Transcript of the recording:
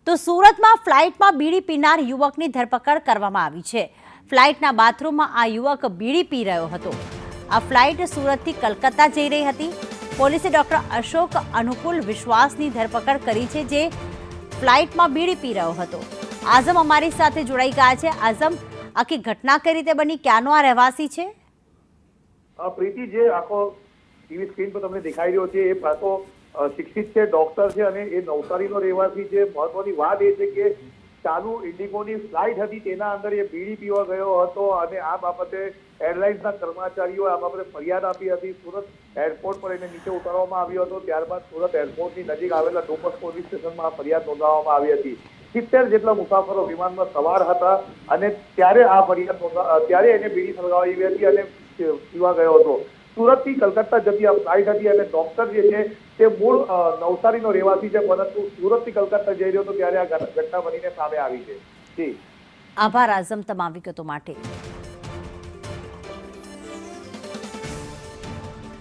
તો સુરતમાં ફ્લાઇટમાં બીડી પીનાર યુવકની ધરપકડ કરવામાં આવી છે। ફ્લાઇટના બાથરૂમમાં આ યુવક બીડી પી રહ્યો હતો। આ ફ્લાઇટ સુરતથી કલકત્તા જઈ રહી હતી। પોલીસે ડોક્ટર અશોક અનુકૂલ વિશ્વાસની ધરપકડ કરી છે, જે ફ્લાઇટમાં બીડી પી રહ્યો હતો। આઝમ અમારી સાથે જોડાઈ ગયા છે। આઝમ, આખી ઘટના કઈ રીતે બની? ક્યાંનો આ રહેવાસી છે? પ્રીતિ, જે આખો ટીવી સ્ક્રીન પર તમને દેખાઈ રહ્યો છે એ પાછો શિક્ષિત છે, ડોક્ટર છે અને એ નવસારીનો રહેવાસી છે। મહત્વની વાત એ છે કે ચાલુ ઇન્ડિગોની ફ્લાઇટ હતી, તેના અંદર એ બીડી પીવા ગયો હતો અને આ બાબતે એરલાઇન્સના કર્મચારીઓએ આ બાબતે ફરિયાદ આપી હતી। સુરત એરપોર્ટ પર એને નીચે ઉતારવામાં આવ્યો હતો। ત્યારબાદ સુરત એરપોર્ટની નજીક આવેલા ડોમસ પોલીસ સ્ટેશનમાં ફરિયાદ નોંધાવવામાં આવી હતી। 70 જેટલા મુસાફરો વિમાનમાં સવાર હતા અને ત્યારે આ ફરિયાદ ત્યારે એને બીડી સળગાવી હતી અને પીવા ગયો હતો। સુરતથી કલકત્તા જતી આ ફ્લાઇટ હતી અને ડોક્ટર જે છે તે મૂળ નવસારીનો રહેવાસી છે, પરંતુ સુરતથી કલકત્તા જઈ રહ્યો હતો ત્યારે આ ઘટના બનીને સામે આવી છે। જી, આભાર આઝમ તમામ વિગતો માટે।